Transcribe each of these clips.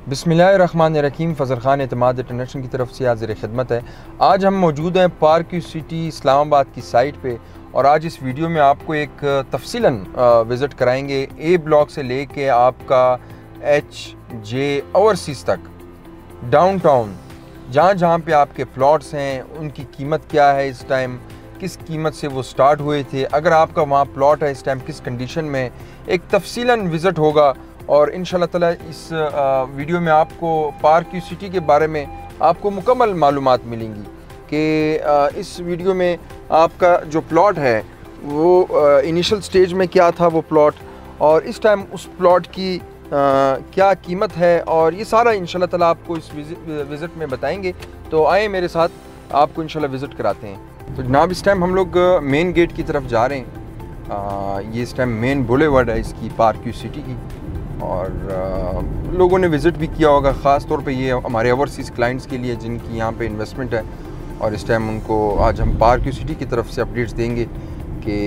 बिस्मिल्लाहिर्रहमानिर्रहीम। फ़ज़ल ख़ान एतमाद इंटरनेशनल की तरफ से हाज़िर खिदमत है। आज हम मौजूद हैं पार्क सिटी इस्लामाबाद की साइट पे और आज इस वीडियो में आपको एक तफसीलन विज़िट कराएंगे ए ब्लॉक से लेके आपका HJ ओवरसीज़ तक डाउनटाउन, जहाँ पे आपके प्लॉट्स हैं उनकी कीमत क्या है, इस टाइम किस कीमत से वो स्टार्ट हुए थे, अगर आपका वहाँ प्लॉट है इस टाइम किस कंडीशन में, एक तफसीलन विज़िट होगा। और इंशाल्लाह ताला इस वीडियो में आपको पार्क सिटी के बारे में आपको मुकम्मल मालूमात मिलेंगी कि इस वीडियो में आपका जो प्लॉट है वो इनिशियल स्टेज में क्या था वो प्लॉट, और इस टाइम उस प्लॉट की क्या कीमत है, और ये सारा इंशाल्लाह ताला आपको इस विज़िट में बताएंगे। तो आए मेरे साथ, आपको इंशाल्लाह विज़िट कराते हैं। तो जनाब इस टाइम हम लोग मेन गेट की तरफ जा रहे हैं। ये इस टाइम मेन बुलेवर्ड है इसकी पार्क सिटी की, और लोगों ने विज़िट भी किया होगा। ख़ास तौर पे ये हमारे ओवरसीज़ क्लाइंट्स के लिए जिनकी यहाँ पे इन्वेस्टमेंट है, और इस टाइम उनको आज हम पार्क सिटी की तरफ से अपडेट्स देंगे कि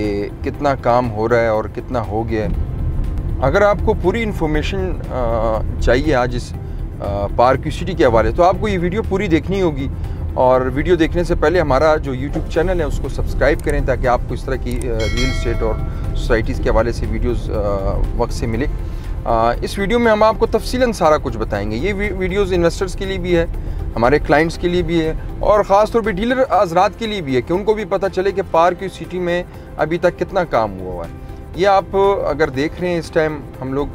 कितना काम हो रहा है और कितना हो गया है। अगर आपको पूरी इन्फॉर्मेशन चाहिए आज इस पार्क सिटी के हवाले, तो आपको ये वीडियो पूरी देखनी होगी, और वीडियो देखने से पहले हमारा जो यूट्यूब चैनल है उसको सब्सक्राइब करें ताकि आपको इस तरह की रियल एस्टेट और सोसाइटीज़ के हवाले से वीडियोस वक्त से मिले। इस वीडियो में हम आपको तफसीलन सारा कुछ बताएंगे। ये वीडियोस इन्वेस्टर्स के लिए भी है, हमारे क्लाइंट्स के लिए भी है, और ख़ास तौर पे डीलर हज़रात के लिए भी है कि उनको भी पता चले कि पार्क सिटी में अभी तक कितना काम हुआ है। ये आप अगर देख रहे हैं इस टाइम हम लोग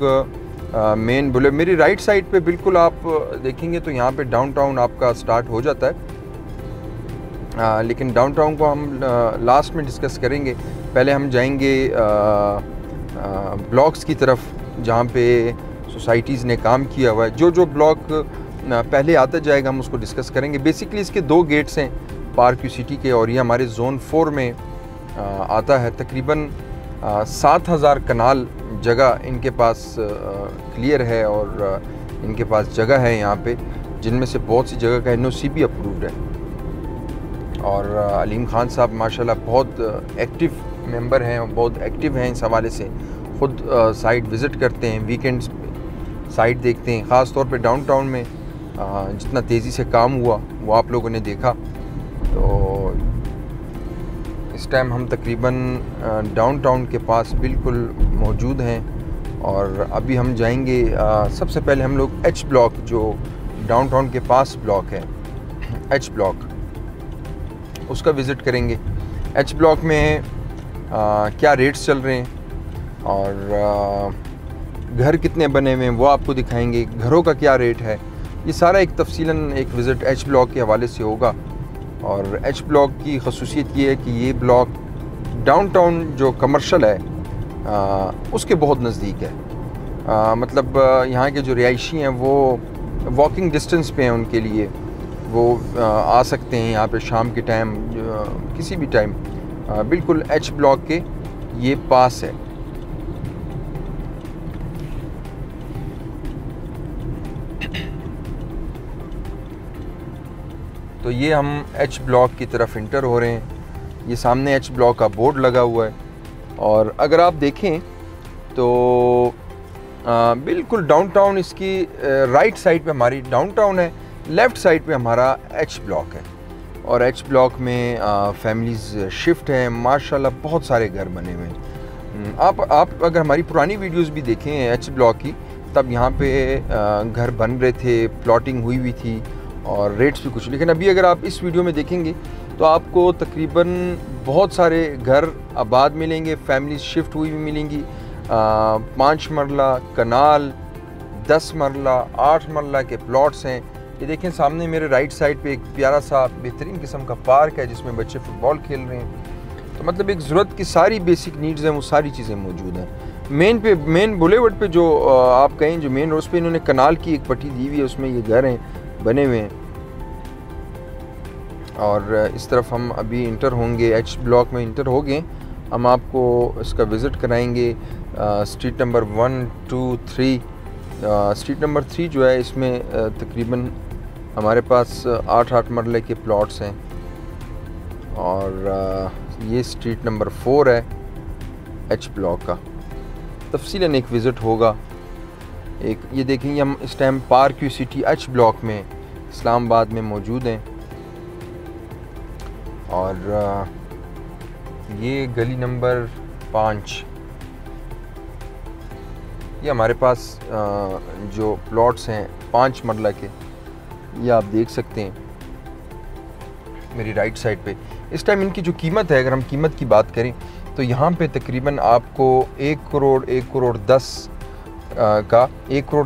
मेन बुले मेरी राइट साइड पे बिल्कुल आप देखेंगे तो यहाँ पे डाउनटाउन आपका स्टार्ट हो जाता है। लेकिन डाउनटाउन को हम लास्ट में डिस्कस करेंगे। पहले हम जाएंगे ब्लॉक्स की तरफ जहाँ पे सोसाइटीज़ ने काम किया हुआ है। जो ब्लॉक पहले आता जाएगा हम उसको डिस्कस करेंगे। बेसिकली इसके 2 गेट्स हैं पार्क सिटी के, और ये हमारे जोन 4 में आता है। तकरीबन 7000 कनाल जगह इनके पास क्लियर है, और इनके पास जगह है यहाँ पे, जिनमें से बहुत सी जगह का NOC भी अप्रूव्ड है। और अलीम ख़ान साहब माशाल्लाह बहुत एक्टिव मेंबर हैं और बहुत एक्टिव हैं इस हवाले से। ख़ुद साइट विज़िट करते हैं, वीकेंड्स पे साइट देखते हैं। ख़ास तौर पे डाउनटाउन में जितना तेज़ी से काम हुआ वो आप लोगों ने देखा। तो इस टाइम हम तकरीबन डाउनटाउन के पास बिल्कुल मौजूद हैं, और अभी हम जाएंगे सबसे पहले हम लोग H ब्लॉक, जो डाउनटाउन के पास ब्लॉक है H ब्लॉक, उसका विज़िट करेंगे। H ब्लॉक में क्या रेट्स चल रहे हैं और घर कितने बने हुए हैं वो आपको दिखाएंगे, घरों का क्या रेट है। ये सारा एक तफसीलन एक विज़िट H ब्लॉक के हवाले से होगा। और H ब्लॉक की खसूसियत ये है कि ये ब्लॉक डाउनटाउन जो कमर्शल है उसके बहुत नज़दीक है। मतलब यहाँ के जो रिहायशी हैं वो वॉकिंग डिस्टेंस पे हैं, उनके लिए वो आ सकते हैं यहाँ पे शाम के टाइम, किसी भी टाइम। बिल्कुल H ब्लॉक के ये पास है। तो ये हम H ब्लॉक की तरफ इंटर हो रहे हैं। ये सामने H ब्लॉक का बोर्ड लगा हुआ है, और अगर आप देखें तो बिल्कुल डाउनटाउन इसकी राइट साइड पे हमारी डाउनटाउन है, लेफ़्ट साइड पे हमारा H ब्लॉक है। और H ब्लॉक में फैमिलीज़ शिफ्ट हैं माशाल्लाह, बहुत सारे घर बने हुए हैं। आप अगर हमारी पुरानी वीडियोस भी देखें H ब्लॉक की, तब यहाँ पे घर बन रहे थे, प्लॉटिंग हुई थी और रेट्स भी कुछ। लेकिन अभी अगर आप इस वीडियो में देखेंगे तो आपको तकरीबन बहुत सारे घर आबाद मिलेंगे, फैमिली शिफ्ट हुई भी मिलेंगी। 5 मरला कनाल, 10 मरला, 8 मरला के प्लॉट्स हैं। ये देखें सामने मेरे राइट साइड पे एक प्यारा सा बेहतरीन किस्म का पार्क है जिसमें बच्चे फुटबॉल खेल रहे हैं। तो मतलब एक ज़रूरत की सारी बेसिक नीड्स हैं, वो सारी चीज़ें मौजूद हैं। मेन बुलेवर्ड पे जो आप कहें, जो मेन रोड पे इन्होंने कनाल की एक पट्टी दी हुई है, उसमें ये घर हैं बने हुए हैं। और इस तरफ हम अभी इंटर होंगे, H ब्लॉक में इंटर हो गए। हम आपको इसका विज़िट कराएंगे। Street number 1, 2, 3। स्ट्रीट नंबर 3 जो है इसमें तकरीबन हमारे पास 8 मरले के प्लॉट्स हैं, और ये स्ट्रीट नंबर 4 है H ब्लॉक का। तफसीलन एक विज़िट होगा। एक ये देखेंगे हम इस time park view city H block में इस्लामाबाद में मौजूद हैं। और ये गली नंबर 5, ये हमारे पास जो प्लॉट्स हैं 5 मरला के, ये आप देख सकते हैं मेरी राइट साइड पे। इस टाइम इनकी जो कीमत है, अगर हम कीमत की बात करें तो यहाँ पे तकरीबन आपको 1 करोड़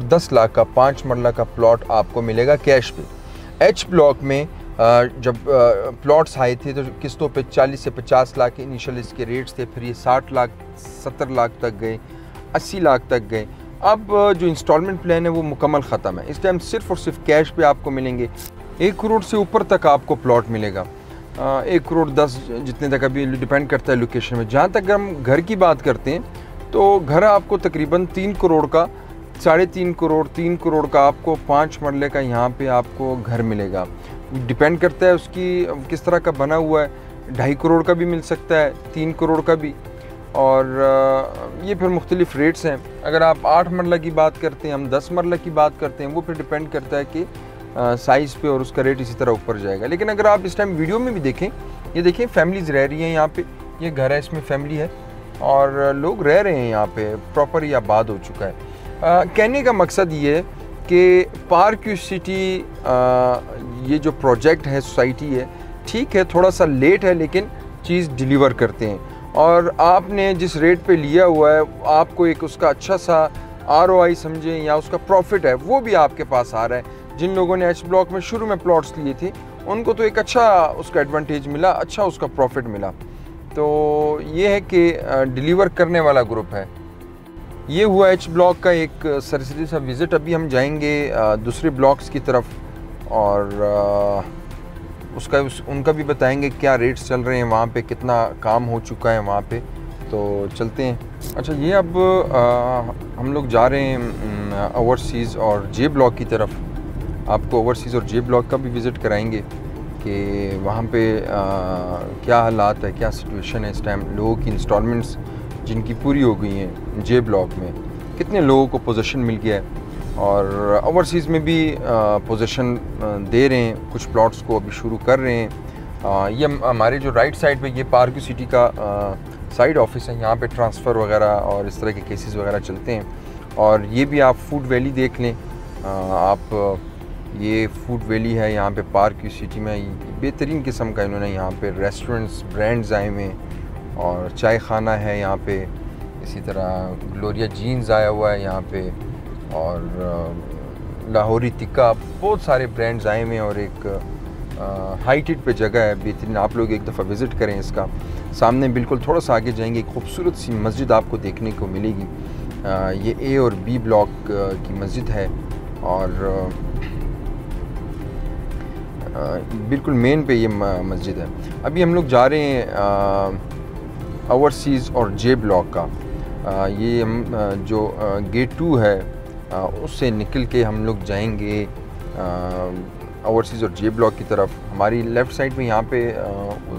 10 लाख का 5 मरला का प्लॉट आपको मिलेगा कैश पे। एच ब्लॉक में जब प्लॉट्स आए थे तो किस्तों पे 40 से 50 लाख के इनिशियल इसके रेट्स थे, फिर ये 60 लाख 70 लाख तक गए, 80 लाख तक गए। अब जो इंस्टॉलमेंट प्लान है वो मुकम्मल ख़त्म है। इस टाइम सिर्फ़ और सिर्फ कैश पे आपको मिलेंगे। 1 करोड़ से ऊपर तक आपको प्लॉट मिलेगा, 1 करोड़ 10 जितने तक, अभी डिपेंड करता है लोकेशन में। जहाँ तक हम घर की बात करते हैं तो घर आपको तकरीबन 3 करोड़ का, 3.5 करोड़ 3 करोड़ का आपको 5 मरले का यहाँ पे आपको घर मिलेगा। डिपेंड करता है उसकी किस तरह का बना हुआ है, 2.5 करोड़ का भी मिल सकता है, 3 करोड़ का भी। और ये फिर मुख्तलिफ रेट्स हैं। अगर आप 8 मरला की बात करते हैं, हम 10 मरला की बात करते हैं, वो फिर डिपेंड करता है कि साइज़ पे, और उसका रेट इसी तरह ऊपर जाएगा। लेकिन अगर आप इस टाइम वीडियो में भी देखें, ये देखें फैमिलीज़ रह रही हैं यहाँ पे, ये घर है, इसमें फैमिली है और लोग रह रहे हैं यहाँ पे, प्रॉपर ये आबाद हो चुका है। कहने का मकसद ये है कि पार्क व्यू सिटी ये जो प्रोजेक्ट है, सोसाइटी है, ठीक है थोड़ा सा लेट है लेकिन चीज़ डिलीवर करते हैं। और आपने जिस रेट पे लिया हुआ है, आपको एक उसका अच्छा सा ROI समझें या उसका प्रॉफिट है, वो भी आपके पास आ रहा है। जिन लोगों ने एच ब्लॉक में शुरू में प्लॉट्स लिए थे उनको तो एक अच्छा उसका एडवांटेज मिला, अच्छा उसका प्रॉफिट मिला। तो ये है कि डिलीवर करने वाला ग्रुप है। ये हुआ एच ब्लॉक का एक सरसरी सा विज़िट। अभी हम जाएंगे दूसरे ब्लॉक्स की तरफ और उनका भी बताएंगे क्या रेट्स चल रहे हैं वहाँ पे, कितना काम हो चुका है वहाँ पे। तो चलते हैं। अच्छा, ये अब हम लोग जा रहे हैं ओवरसीज़ और जे ब्लॉक की तरफ। आपको ओवरसीज़ और जे ब्लॉक का भी विज़िट कराएंगे कि वहाँ पे क्या हालात है, क्या सिचुएशन है इस टाइम। लोगों की इंस्टॉलमेंट्स जिनकी पूरी हो गई हैं जे ब्लॉक में, कितने लोगों को पोजीशन मिल गया है, और ओवरसीज़ में भी पोजीशन दे रहे हैं, कुछ प्लॉट्स को अभी शुरू कर रहे हैं। ये हमारे जो राइट साइड पे ये पार्क व्यू सिटी का साइड ऑफिस है, यहाँ पे ट्रांसफ़र वगैरह और इस तरह के केसेस वगैरह चलते हैं। और ये भी आप फूड वैली देख लें, आप ये फूड वैली है यहाँ पे पार्क व्यू सिटी में। बेहतरीन किस्म का इन्होंने यहाँ पे रेस्टोरेंट्स, ब्रांड्स आए हुए हैं और चाय खाना है यहाँ पे। इसी तरह ग्लोरिया जीन्स आया हुआ है यहाँ पे, और लाहौरी टिक्का, बहुत सारे ब्रांड्स आए हुए हैं। और एक हाइटेड पे जगह है बेहतरीन, आप लोग एक दफ़ा विज़िट करें इसका। सामने बिल्कुल थोड़ा सा आगे जाएंगे, एक खूबसूरत सी मस्जिद आपको देखने को मिलेगी। ये ए और बी ब्लॉक की मस्जिद है और बिल्कुल मेन पे ये मस्जिद है। अभी हम लोग जा रहे हैं ओवरसीज़ और जे ब्लॉक का। ये हम जो गेट 2 है उससे निकल के हम लोग जाएंगे ओवरसीज़ और जे ब्लॉक की तरफ। हमारी लेफ़्ट साइड में यहाँ पे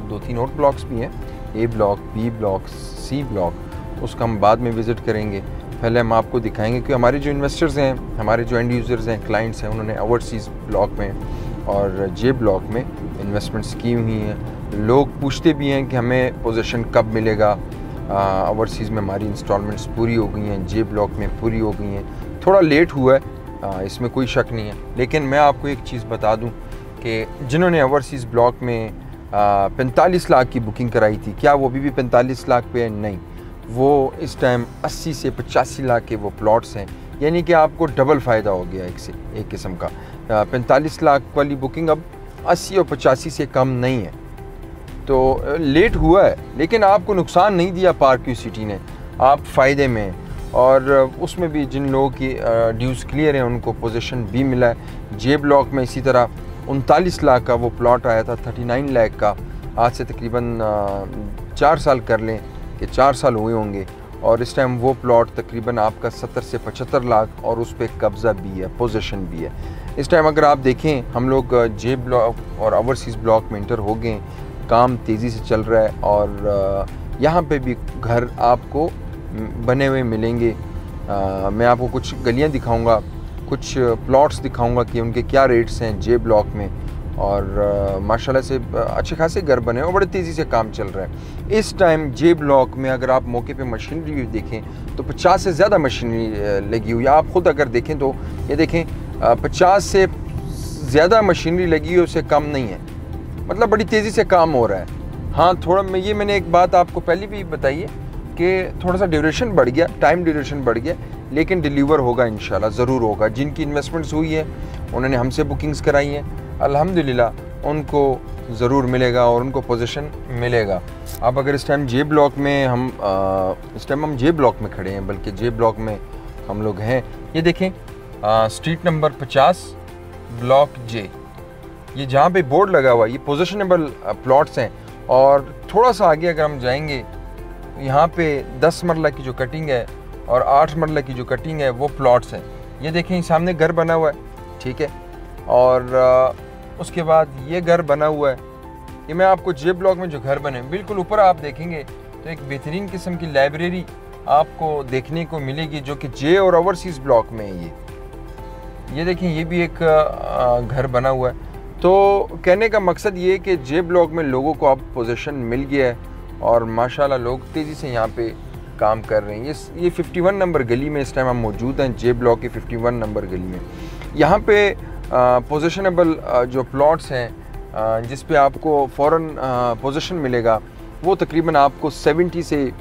2-3 और ब्लॉक्स भी हैं, A block, B block, C block. उसका हम बाद में विज़िट करेंगे। पहले हम आपको दिखाएंगे कि हमारे जो इन्वेस्टर्स हैं, हमारे जो एंड यूज़र्स हैं, क्लाइंट्स हैं, उन्होंने ओवरसीज़ ब्लॉक में और जे ब्लॉक में इन्वेस्टमेंट्स की हुई हैं। लोग पूछते भी हैं कि हमें पोजीशन कब मिलेगा। ओवरसीज़ में हमारी इंस्टॉलमेंट्स पूरी हो गई हैं, जे ब्लॉक में पूरी हो गई हैं। थोड़ा लेट हुआ है, इसमें कोई शक नहीं है, लेकिन मैं आपको एक चीज़ बता दूं कि जिन्होंने ओवरसीज़ ब्लॉक में 45 लाख की बुकिंग कराई थी, क्या वो भी 45 लाख पे है? नहीं, वो इस टाइम 80 से 85 लाख के वो प्लॉट्स हैं। यानी कि आपको डबल फ़ायदा हो गया एक किस्म का। 45 लाख वाली बुकिंग अब 80 और 85 से कम नहीं है। तो लेट हुआ है लेकिन आपको नुकसान नहीं दिया पार्क व्यू सिटी ने, आप फ़ायदे में। और उसमें भी जिन लोगों की ड्यूज़ क्लियर हैं उनको पोजीशन भी मिला है। जे ब्लॉक में इसी तरह 39 लाख का वो प्लॉट आया था, 39 लाख का। आज से तकरीबन 4 साल कर लें कि 4 साल हुए होंगे, और इस टाइम वो प्लॉट तकरीबन आपका 70 से 75 लाख और उस पर कब्ज़ा भी है, पोजीशन भी है। इस टाइम अगर आप देखें, हम लोग जे ब्लॉक और ओवरसीज़ ब्लॉक में इंटर हो गए, काम तेज़ी से चल रहा है और यहाँ पे भी घर आपको बने हुए मिलेंगे। मैं आपको कुछ गलियां दिखाऊंगा, कुछ प्लॉट्स दिखाऊंगा कि उनके क्या रेट्स हैं जे ब्लॉक में। और माशाल्लाह से अच्छे खासे घर बने और बड़े तेज़ी से काम चल रहा है इस टाइम जे ब्लॉक में। अगर आप मौके पे मशीनरी देखें तो 50 से ज़्यादा मशीनरी लगी हुई है। आप ख़ुद अगर देखें तो ये देखें 50 से ज़्यादा मशीनरी लगी है, उससे कम नहीं है। मतलब बड़ी तेज़ी से काम हो रहा है। हाँ, थोड़ा मैंने एक बात आपको पहले भी बताई है कि थोड़ा सा ड्यूरेशन बढ़ गया, टाइम ड्यूरेशन बढ़ गया, लेकिन डिलीवर होगा इंशाल्लाह, ज़रूर होगा। जिनकी इन्वेस्टमेंट्स हुई है उन्होंने हमसे बुकिंग्स कराई हैं, अल्हम्दुलिल्लाह उनको ज़रूर मिलेगा और उनको पोजीशन मिलेगा। अब अगर इस टाइम जे ब्लॉक में इस टाइम हम जे ब्लॉक में खड़े हैं, बल्कि जे ब्लॉक में हम लोग हैं। ये देखें स्ट्रीट नंबर 50 ब्लॉक जे, ये जहाँ पे बोर्ड लगा हुआ है ये पोजिशनेबल प्लॉट्स हैं। और थोड़ा सा आगे अगर हम जाएंगे यहाँ पे 10 मरला की जो कटिंग है और 8 मरला की जो कटिंग है वो प्लॉट्स हैं। ये देखें सामने घर बना हुआ है, ठीक है, और उसके बाद ये घर बना हुआ है। ये मैं आपको जे ब्लॉक में जो घर बने बिल्कुल ऊपर आप देखेंगे तो एक बेहतरीन किस्म की लाइब्रेरी आपको देखने को मिलेगी जो कि जे और ओवरसीज़ ब्लॉक में है। ये देखें ये भी एक घर बना हुआ है। तो कहने का मकसद ये है कि जे ब्लॉक में लोगों को अब पोजीशन मिल गया है और माशाल्लाह लोग तेज़ी से यहाँ पे काम कर रहे हैं। ये 51 नंबर गली में इस टाइम हम मौजूद हैं, जे ब्लॉक की 51 नंबर गली में। यहाँ पे पोजिशनेबल जो प्लॉट्स हैं जिस पे आपको फ़ौरन पोजीशन मिलेगा वो तकरीबन आपको 70 से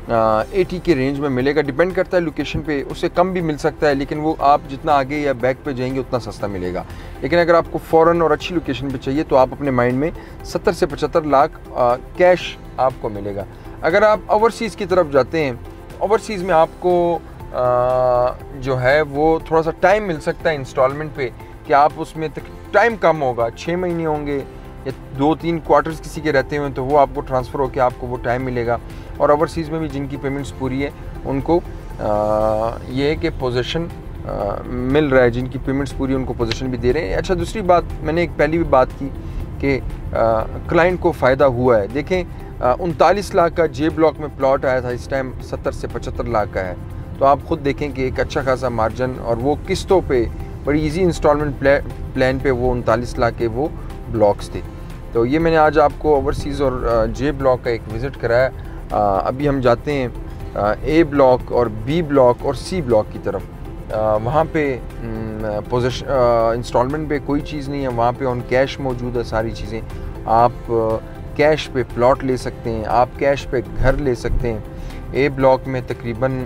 80 के रेंज में मिलेगा। डिपेंड करता है लोकेशन पे, उससे कम भी मिल सकता है, लेकिन वो आप जितना आगे या बैक पे जाएंगे उतना सस्ता मिलेगा। लेकिन अगर आपको फ़ौरन और अच्छी लोकेशन पे चाहिए तो आप अपने माइंड में 70 से 75 लाख कैश आपको मिलेगा। अगर आप ओवरसीज़ की तरफ जाते हैं, ओवरसीज़ में आपको जो है वो थोड़ा सा टाइम मिल सकता है इंस्टॉलमेंट पे, कि आप उसमें टाइम कम होगा, 6 महीने होंगे या 2-3 क्वार्टर्स किसी के रहते हुए, तो वो आपको ट्रांसफ़र होकर आपको वो टाइम मिलेगा। और ओवरसीज़ में भी जिनकी पेमेंट्स पूरी है उनको ये है कि पोजीशन मिल रहा है, जिनकी पेमेंट्स पूरी उनको पोजीशन भी दे रहे हैं। अच्छा, दूसरी बात मैंने एक पहली भी बात की कि क्लाइंट को फ़ायदा हुआ है। देखें 39 लाख का जे ब्लॉक में प्लॉट आया था, इस टाइम 70 से 75 लाख का है। तो आप ख़ुद देखें कि एक अच्छा खासा मार्जिन, और वो किस्तों पे बड़ी इजी इंस्टॉलमेंट प्लान पे वो 39 लाख के वो ब्लॉक्स थे। तो ये मैंने आज आपको ओवरसीज़ और जे ब्लॉक का एक विज़िट कराया। अभी हम जाते हैं ए ब्लॉक और बी ब्लॉक और सी ब्लॉक की तरफ। वहाँ पे इंस्टॉलमेंट पे कोई चीज़ नहीं है, वहाँ पे ऑन कैश मौजूद है सारी चीज़ें। आप कैश पे प्लॉट ले सकते हैं, आप कैश पे घर ले सकते हैं। ए ब्लॉक में तकरीबन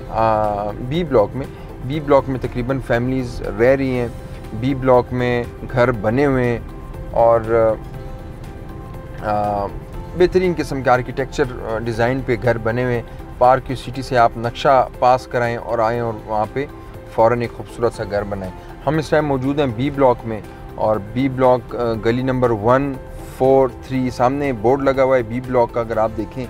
बी ब्लॉक में तकरीबन फैमिलीज़ रह रही हैं। बी ब्लॉक में घर बने हुए हैं और बेहतरीन किस्म के आर्किटेक्चर डिज़ाइन पे घर बने हुए। पार्क की सिटी से आप नक्शा पास कराएं और आएँ और वहाँ पे फ़ौरन एक खूबसूरत सा घर बनाएं। हम इस टाइम मौजूद हैं बी ब्लॉक में, और बी ब्लॉक गली नंबर 143 सामने बोर्ड लगा हुआ है बी ब्लॉक का। अगर आप देखें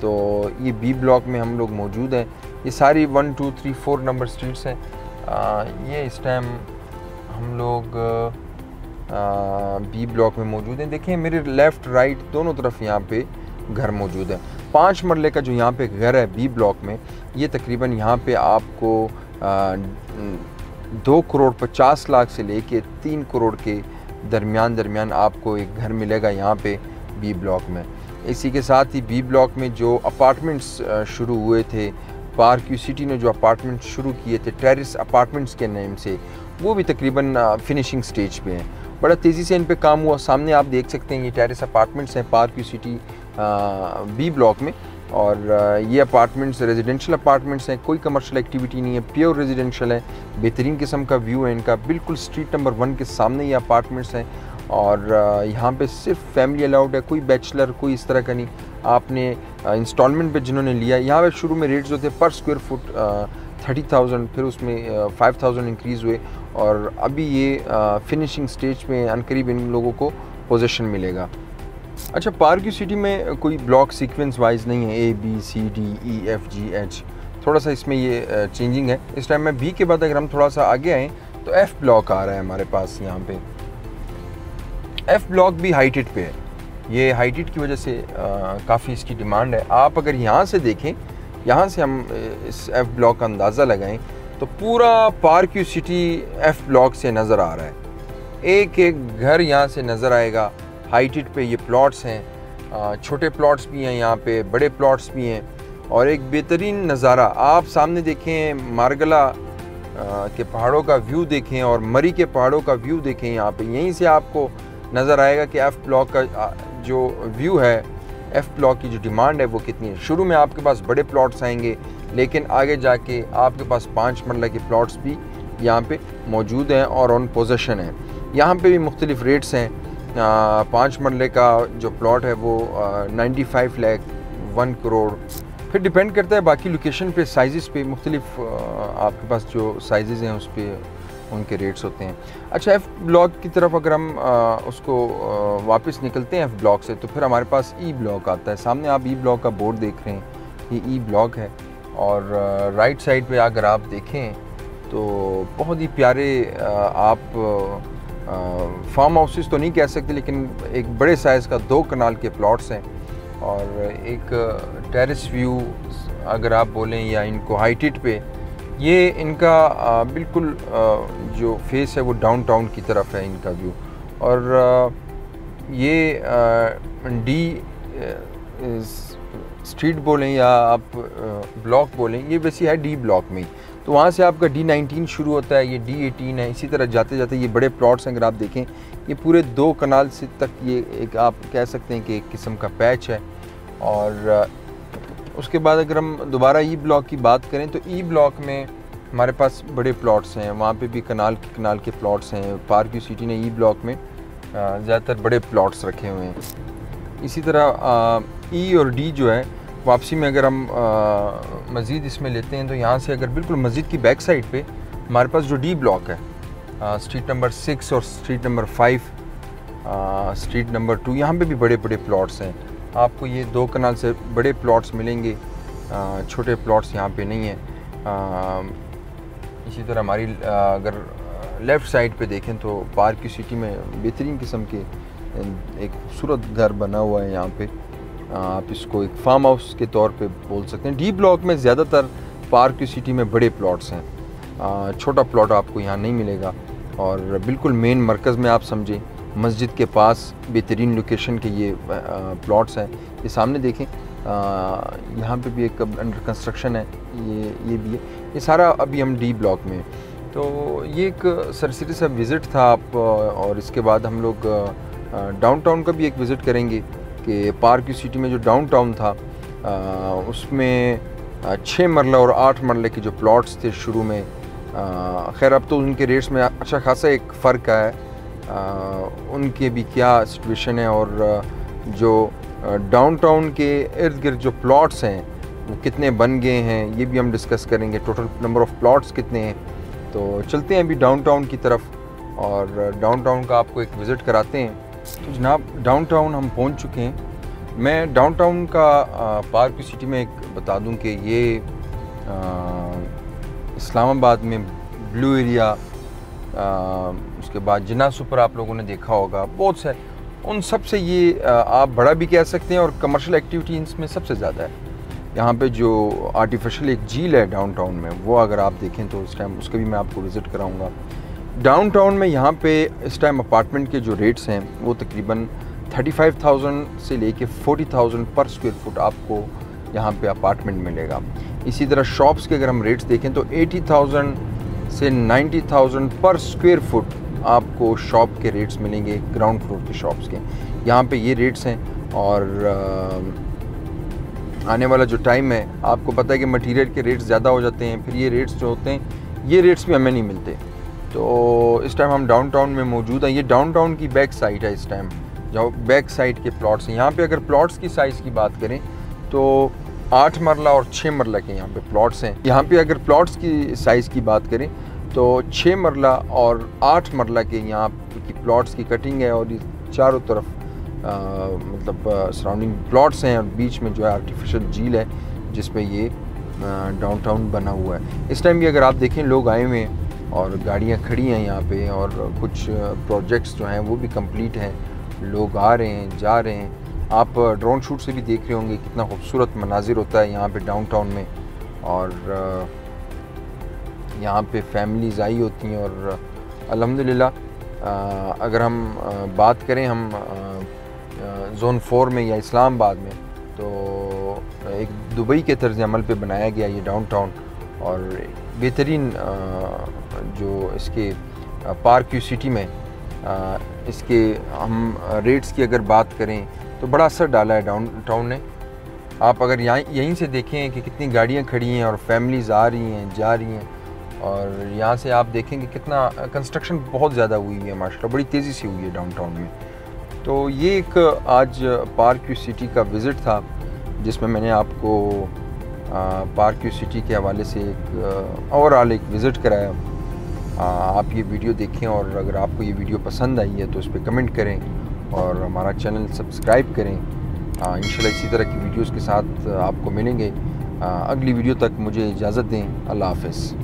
तो ये बी ब्लॉक में हम लोग मौजूद हैं। ये सारी 1, 2, 3, 4 नंबर स्ट्रीट्स हैं। ये इस टाइम हम लोग बी ब्लॉक में मौजूद हैं। देखें मेरे लेफ़्ट राइट दोनों तरफ यहाँ पे घर मौजूद है। 5 मरले का जो यहाँ पे घर है बी ब्लॉक में, ये तकरीबन यहाँ पे आपको 2 करोड़ 50 लाख से लेके 3 करोड़ के दरमियान आपको एक घर मिलेगा यहाँ पे बी ब्लॉक में। इसी के साथ ही बी ब्लॉक में जो अपार्टमेंट्स शुरू हुए थे, पार्क यू सिटी ने जो अपार्टमेंट शुरू किए थे टेरेस अपार्टमेंट्स के नाम से, वो भी तकरीबन फिनिशिंग स्टेज पे हैं। बड़ा तेज़ी से इन पे काम हुआ। सामने आप देख सकते हैं ये टेरेस अपार्टमेंट्स हैं Park View City B block में, और ये अपार्टमेंट्स रेजिडेंशियल अपार्टमेंट्स हैं, कोई कमर्शियल एक्टिविटी नहीं है, प्योर रेजिडेंशियल है। बेहतरीन किस्म का व्यू है इनका, बिल्कुल स्ट्रीट नंबर 1 के सामने ये अपार्टमेंट्स हैं। और यहाँ पे सिर्फ फैमिली अलाउड है, कोई बैचलर कोई इस तरह का नहीं। आपने इंस्टॉलमेंट पे जिन्होंने लिया, यहाँ पे शुरू में रेट्स जो थे पर स्क्वायर फुट 30,000, फिर उसमें 5,000 इंक्रीज़ हुए, और अभी ये फिनिशिंग स्टेज में अनकरीब इन लोगों को पोजीशन मिलेगा। अच्छा, पार्क यू सिटी में कोई ब्लॉक सीक्वेंस वाइज नहीं है, A B C D E F G H, थोड़ा सा इसमें ये चेंजिंग है। इस टाइम में बी के बाद अगर हम थोड़ा सा आगे आएँ तो F ब्लॉक आ रहा है हमारे पास। यहाँ पे F ब्लॉक भी हाइटेड पे है। ये हाइटेड की वजह से काफ़ी इसकी डिमांड है। आप अगर यहाँ से देखें, यहाँ से हम इस F ब्लॉक का अंदाज़ा लगाएं तो पूरा park view city F block से नज़र आ रहा है। एक एक घर यहाँ से नज़र आएगा। हाइटेड पे ये प्लॉट्स हैं, छोटे प्लॉट्स भी हैं यहाँ पे, बड़े प्लॉट्स भी हैं, और एक बेहतरीन नज़ारा आप सामने देखें। मारगला के पहाड़ों का व्यू देखें और मरी के पहाड़ों का व्यू देखें। यहाँ पे यहीं से आपको नज़र आएगा कि एफ़ ब्लॉक का जो व्यू है, एफ़ ब्लॉक की जो डिमांड है वो कितनी है। शुरू में आपके पास बड़े प्लॉट्स आएंगे, लेकिन आगे जाके आपके पास 5 मरला के प्लॉट्स भी यहाँ पे मौजूद हैं और ऑन पोजीशन हैं। यहाँ पे भी मुख्तलिफ रेट्स हैं। 5 मरले का जो प्लॉट है वो 95 लाख, 1 करोड़, फिर डिपेंड करता है बाकी लोकेशन पे, साइज़ पे मुख्तलिफ आपके पास जो साइज़ हैं उस पर उनके रेट्स होते हैं। अच्छा, एफ़ ब्लॉक की तरफ अगर हम उसको वापस निकलते हैं एफ़ ब्लॉक से, तो फिर हमारे पास ई ब्लॉक आता है। सामने आप ई ब्लॉक का बोर्ड देख रहे हैं, ये ई ब्लॉक है। और राइट साइड पे अगर आप देखें तो बहुत ही प्यारे आप फार्म हाउसेस तो नहीं कह सकते, लेकिन एक बड़े साइज़ का 2 कनाल के प्लॉट्स हैं और एक टेरेस व्यू अगर आप बोलें, या इनको हाइटेड पे, ये इनका बिल्कुल जो फेस है वो डाउनटाउन की तरफ है इनका व्यू। और ये डी स्ट्रीट बोलें या आप ब्लॉक बोलें, ये वैसे है डी ब्लॉक में ही। तो वहाँ से आपका D19 शुरू होता है, ये D18 है। इसी तरह जाते जाते ये बड़े प्लॉट्स हैं, अगर आप देखें ये पूरे 2 कनाल से तक, ये एक आप कह सकते हैं कि एक किस्म का पैच है। और उसके बाद अगर हम दोबारा ई ब्लॉक की बात करें तो ई ब्लॉक में हमारे पास बड़े प्लॉट्स हैं, वहाँ पे भी कनाल के प्लॉट्स हैं। पार्क व्यू सिटी ने ई ब्लॉक में ज़्यादातर बड़े प्लॉट्स रखे हुए हैं। इसी तरह ई और डी जो है, वापसी में अगर हम मज़ीद इसमें लेते हैं तो यहाँ से अगर बिल्कुल मस्जिद की बैक साइड पे हमारे पास जो डी ब्लॉक है, स्ट्रीट नंबर 6 और स्ट्रीट नंबर 5, स्ट्रीट नंबर 2, यहाँ पे भी बड़े बड़े प्लॉट्स हैं। आपको ये 2 कनाल से बड़े प्लॉट्स मिलेंगे, छोटे प्लॉट्स यहाँ पे नहीं हैं। इसी तरह हमारी अगर लेफ़्ट साइड पे देखें तो पार्क व्यू सिटी में बेहतरीन किस्म के एक खूबसूरत घर बना हुआ है। यहाँ पे आप इसको एक फार्म हाउस के तौर पे बोल सकते हैं। डी ब्लॉक में ज़्यादातर पार्क व्यू सिटी में बड़े प्लॉट्स हैं, छोटा प्लॉट आपको यहाँ नहीं मिलेगा। और बिल्कुल मेन मरकज़ में आप समझें, मस्जिद के पास बेहतरीन लोकेशन के ये प्लॉट्स हैं। ये सामने देखें, यहाँ पे भी एक अंडर कंस्ट्रक्शन है, ये भी है। ये सारा अभी हम डी ब्लॉक में। तो ये एक सरसरी सा विज़िट था आप, और इसके बाद हम लोग डाउनटाउन का भी एक विज़िट करेंगे कि पार्क व्यू सिटी में जो डाउनटाउन था उसमें 6 मरला और 8 मरले के जो प्लॉट्स थे शुरू में, खैर अब तो उनके रेट्स में अच्छा खासा एक फ़र्क है। उनके भी क्या सिचुएशन है, और जो डाउनटाउन के इर्द गिर्द जो प्लॉट्स हैं वो कितने बन गए हैं, ये भी हम डिस्कस करेंगे। टोटल नंबर ऑफ़ प्लॉट्स कितने हैं। तो चलते हैं अभी डाउनटाउन की तरफ और डाउनटाउन का आपको एक विज़िट कराते हैं। तो जनाब, डाउनटाउन हम पहुंच चुके हैं। मैं डाउनटाउन का पार्क व्यू सिटी में एक बता दूं कि ये इस्लामाबाद में ब्लू एरिया, उसके बाद जिन्ना सुपर आप लोगों ने देखा होगा, बहुत से उन सब से ये आप बड़ा भी कह सकते हैं, और कमर्शियल एक्टिविटी इसमें सबसे ज़्यादा है। यहाँ पे जो आर्टिफिशियल एक झील है डाउनटाउन में, वो अगर आप देखें तो इस टाइम उसका भी मैं आपको विज़िट कराऊँगा। डाउनटाउन में यहाँ पे इस टाइम अपार्टमेंट के जो रेट्स हैं वो तकरीबन 35,000 से लेके 40,000 पर स्क्वायर फुट आपको यहाँ पे अपार्टमेंट मिलेगा। इसी तरह शॉप्स के अगर हम रेट्स देखें तो 80,000 से 90,000 पर स्क्वायर फुट आपको शॉप के रेट्स मिलेंगे, ग्राउंड फ्लोर के शॉप्स के। यहाँ पे ये रेट्स हैं। और आने वाला जो टाइम है, आपको पता है कि मटीरियल के रेट्स ज़्यादा हो जाते हैं, फिर ये रेट्स जो होते हैं, ये रेट्स भी हमें नहीं मिलते। तो इस टाइम हम डाउनटाउन में मौजूद हैं। ये डाउनटाउन की बैक साइड है इस टाइम, जो बैक साइड के प्लॉट्स हैं। यहाँ पे अगर प्लॉट्स की साइज़ की बात करें तो 8 मरला और 6 मरला के यहाँ पे प्लॉट्स हैं। यहाँ पे अगर प्लॉट्स की साइज़ की बात करें तो 6 मरला और 8 मरला के यहाँ की प्लॉट्स की कटिंग है, और ये चारों तरफ मतलब सराउंडिंग प्लॉट्स हैं, और बीच में जो है आर्टिफिशियल झील है जिस पे ये डाउनटाउन बना हुआ है। इस टाइम भी अगर आप देखें, लोग आए हुए हैं और गाड़ियाँ खड़ी हैं यहाँ पे, और कुछ प्रोजेक्ट्स जो हैं वो भी कंप्लीट हैं। लोग आ रहे हैं, जा रहे हैं। आप ड्रोन शूट से भी देख रहे होंगे कितना खूबसूरत मनाजिर होता है यहाँ पे डाउनटाउन में। और यहाँ पे फैमिलीज़ आई होती हैं। और अल्हम्दुलिल्लाह अगर हम बात करें हम ज़ोन 4 में या इस्लामाबाद में, तो एक दुबई के तर्ज़ अमल पे बनाया गया ये डाउनटाउन, और बेहतरीन जो इसके पार्क क्यू सिटी में इसके हम रेट्स की अगर बात करें तो बड़ा असर डाला है डाउनटाउन ने। आप अगर यहीं से देखें कि कितनी गाड़ियाँ खड़ी हैं और फैमिलीज़ आ रही हैं जा रही हैं, और यहाँ से आप देखेंगे कितना कंस्ट्रक्शन बहुत ज़्यादा हुई है माशाल्लाह, बड़ी तेज़ी से हुई है डाउनटाउन में। तो ये एक आज पार्क क्यू सिटी का विज़िट था जिसमें मैंने आपको पार्क क्यू सिटी के हवाले से एक ओवरऑल एक विज़िट कराया। आप ये वीडियो देखें, और अगर आपको ये वीडियो पसंद आई है तो उस पर कमेंट करें और हमारा चैनल सब्सक्राइब करें। इंशाल्लाह इसी तरह की वीडियोस के साथ आपको मिलेंगे। अगली वीडियो तक मुझे इजाज़त दें। अल्लाह हाफ़िज़।